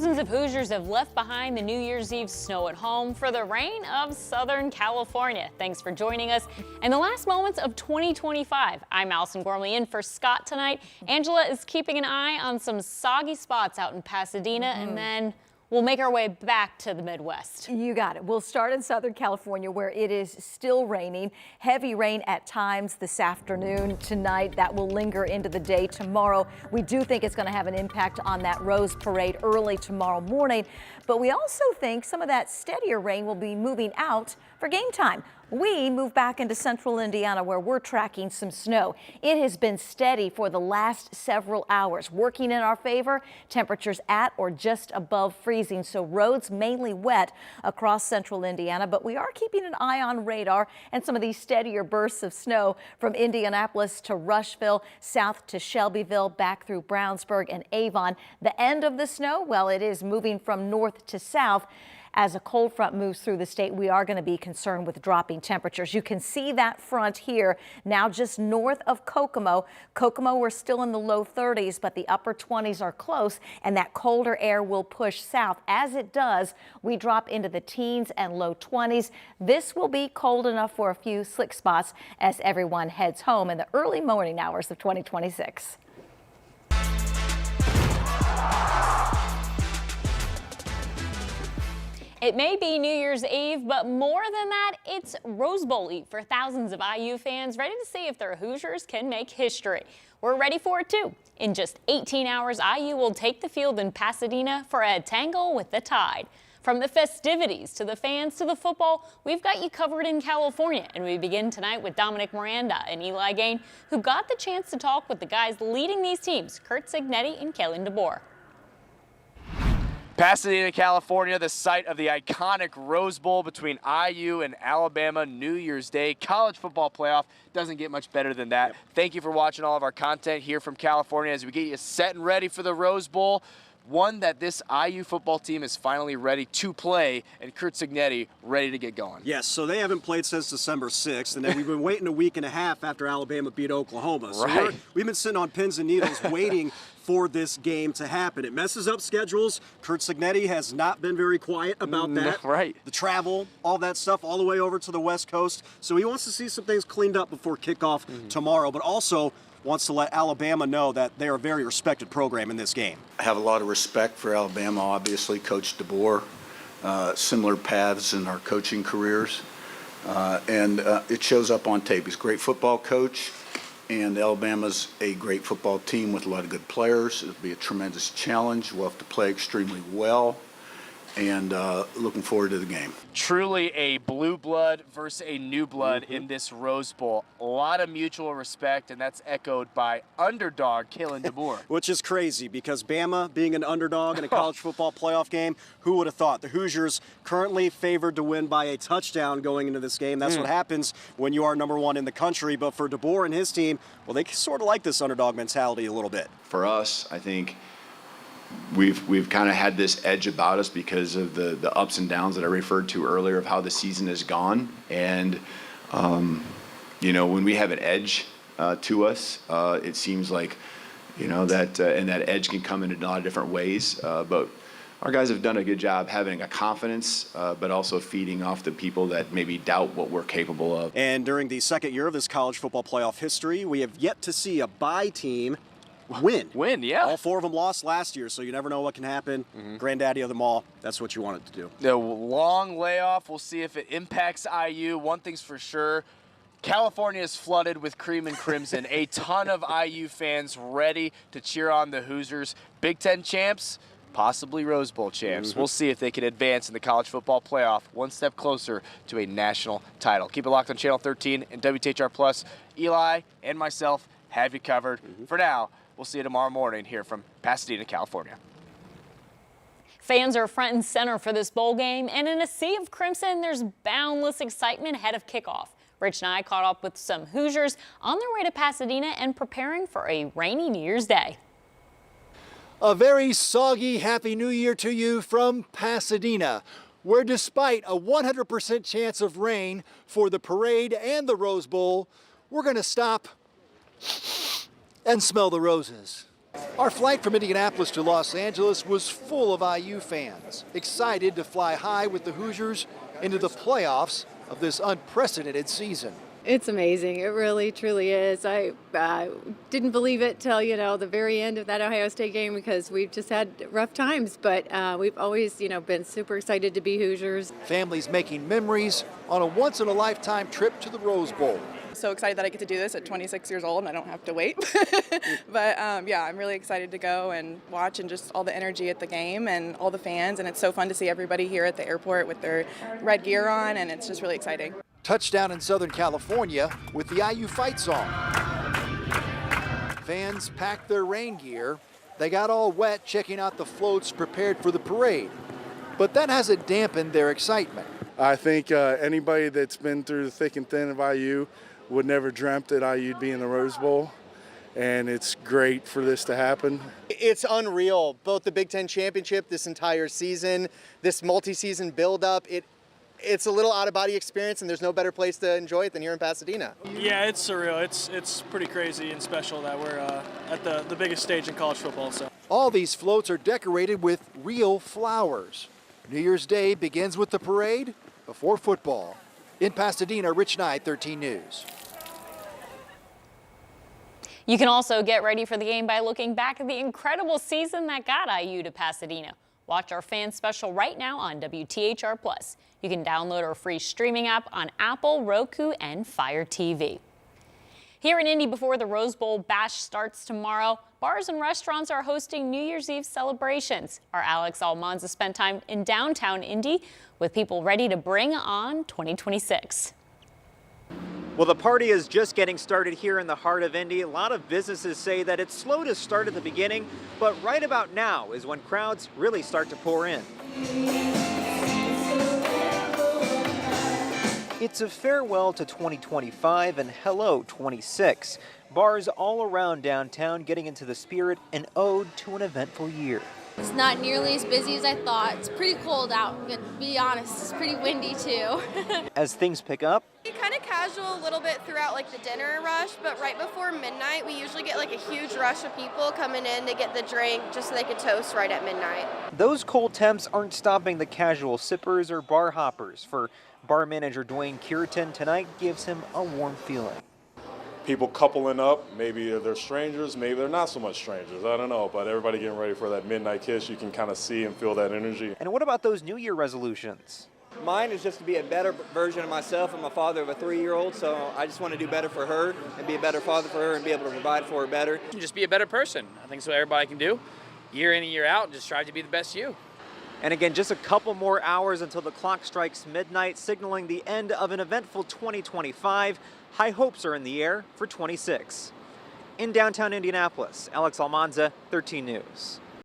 Thousands of Hoosiers have left behind the New Year's Eve snow at home for the rain of Southern California. Thanks for joining us in the last moments of 2025. I'm Allison Gormley in for Scott tonight. Angela is keeping an eye on some soggy spots out in Pasadena, and then we'll make our way back to the Midwest. You got it. We'll start in Southern California where it is still raining. Heavy rain at times this afternoon, tonight. That will linger into the day tomorrow. We do think it's going to have an impact on that Rose Parade early tomorrow morning. But we also think some of that steadier rain will be moving out for game time. We move back into central Indiana where we're tracking some snow. It has been steady for the last several hours, working in our favor. Temperatures at or just above freezing, so roads mainly wet across central Indiana, but we are keeping an eye on radar and some of these steadier bursts of snow from Indianapolis to Rushville, south to Shelbyville, back through Brownsburg and Avon. The end of the snow, well, it is moving from north to south. As a cold front moves through the state, we are going to be concerned with dropping temperatures. You can see that front here now just north of Kokomo. Kokomo, we're still in the low 30s, but the upper 20s are close, and that colder air will push south. As it does, we drop into the teens and low 20s. This will be cold enough for a few slick spots as everyone heads home in the early morning hours of 2026. It may be New Year's Eve, but more than that, it's Rose Bowl Eve for thousands of IU fans ready to see if their Hoosiers can make history. We're ready for it too. In just 18 hours, IU will take the field in Pasadena for a tangle with the Tide. From the festivities to the fans to the football, we've got you covered in California. And we begin tonight with Dominic Miranda and Eli Gain, who got the chance to talk with the guys leading these teams, Curt Cignetti and Kalen DeBoer. Pasadena, California, the site of the iconic Rose Bowl between IU and Alabama New Year's Day. College football playoff doesn't get much better than that. Thank you for watching all of our content here from California as we get you set and ready for the Rose Bowl. One that this IU football team is finally ready to play, and Curt Cignetti ready to get going. Yes, so they haven't played since December 6th, and then we've been waiting a week and a half after Alabama beat Oklahoma. So right. we've been sitting on pins and needles waiting for this game to happen. It messes up schedules. Curt Cignetti has not been very quiet about that. Right. The travel, all that stuff, all the way over to the West Coast. So he wants to see some things cleaned up before kickoff tomorrow, but also wants to let Alabama know that they are a very respected program in this game. I have a lot of respect for Alabama, obviously. Coach DeBoer, similar paths in our coaching careers, and it shows up on tape. He's a great football coach, and Alabama's a great football team with a lot of good players. It'll be a tremendous challenge. We'll have to play extremely well, and looking forward to the game. Truly a blue blood versus a new blood in this Rose Bowl. A lot of mutual respect, and that's echoed by underdog Kalen DeBoer. Which is crazy because Bama being an underdog in a college football playoff game, who would have thought? The Hoosiers currently favored to win by a touchdown going into this game. That's what happens when you are number one in the country. But for DeBoer and his team, well, they sort of like this underdog mentality a little bit. For us, I think we've kind of had this edge about us because of the ups and downs that I referred to earlier of how the season has gone. And, when we have an edge to us, it seems like, that and that edge can come in a lot of different ways. But our guys have done a good job having a confidence, but also feeding off the people that maybe doubt what we're capable of. And during the second year of this college football playoff history, we have yet to see a bye team win. Yeah. All four of them lost last year, so you never know what can happen. Granddaddy of them all, that's what you want it to do. The long layoff, we'll see if it impacts IU. One thing's for sure, California is flooded with cream and crimson. A ton of IU fans ready to cheer on the Hoosiers. Big Ten champs, possibly Rose Bowl champs. We'll see if they can advance in the college football playoff one step closer to a national title. Keep it locked on Channel 13 and WTHR+. Eli and myself have you covered. For now, we'll see you tomorrow morning here from Pasadena, California. Fans are front and center for this bowl game, and in a sea of crimson, there's boundless excitement ahead of kickoff. Rich and I caught up with some Hoosiers on their way to Pasadena and preparing for a rainy New Year's Day. A very soggy Happy New Year to you from Pasadena, where despite a 100% chance of rain for the parade and the Rose Bowl, we're going to stop and smell the roses. Our flight from Indianapolis to Los Angeles was full of IU fans, excited to fly high with the Hoosiers into the playoffs of this unprecedented season. It's amazing. It really, truly is. I didn't believe it till, the very end of that Ohio State game because we've just had rough times, but we've always, been super excited to be Hoosiers. Families making memories on a once-in-a-lifetime trip to the Rose Bowl. So excited that I get to do this at 26 years old and I don't have to wait. But yeah, I'm really excited to go and watch and just all the energy at the game and all the fans. And it's so fun to see everybody here at the airport with their red gear on, and it's just really exciting. Touchdown in Southern California with the IU fight song. Fans packed their rain gear. They got all wet checking out the floats prepared for the parade. But that hasn't dampened their excitement. I think anybody that's been through the thick and thin of IU would never dreamt that IU'd be in the Rose Bowl. And it's great for this to happen. It's unreal. Both the Big Ten Championship, this entire season, this multi-season build-up, it's a little out-of-body experience, and there's no better place to enjoy it than here in Pasadena. Yeah, it's surreal. It's pretty crazy and special that we're at the biggest stage in college football. So All these floats are decorated with real flowers. New Year's Day begins with the parade before football. In Pasadena, Rich Knight, 13 News. You can also get ready for the game by looking back at the incredible season that got IU to Pasadena. Watch our fan special right now on WTHR+. You can download our free streaming app on Apple, Roku, and Fire TV. Here in Indy, before the Rose Bowl bash starts tomorrow, bars and restaurants are hosting New Year's Eve celebrations. Our Alex Almanza spent time in downtown Indy with people ready to bring on 2026. Well, the party is just getting started here in the heart of Indy. A lot of businesses say that it's slow to start at the beginning, but right about now is when crowds really start to pour in. It's a farewell to 2025 and hello 26. Bars all around downtown getting into the spirit, an ode to an eventful year. It's not nearly as busy as I thought. It's pretty cold out, I'm gonna be honest. It's pretty windy too. As things pick up, Kind of casual a little bit throughout like the dinner rush, but right before midnight we usually get like a huge rush of people coming in to get the drink just so they could toast right at midnight. those cold temps aren't stopping the casual sippers or bar hoppers. For bar manager Dwayne Curitan, tonight gives him a warm feeling. People coupling up, maybe they're strangers, maybe they're not so much strangers, I don't know, but everybody getting ready for that midnight kiss, you can kind of see and feel that energy. And what about those New Year resolutions? Mine is just to be a better version of myself. I'm a father of a 3-year-old, so I just want to do better for her and be a better father for her and be able to provide for her better. Just be a better person. I think that's what everybody can do, year in and year out, and just strive to be the best you. And again, just a couple more hours until the clock strikes midnight, signaling the end of an eventful 2025. High hopes are in the air for 26. In downtown Indianapolis, Alex Almanza, 13 News.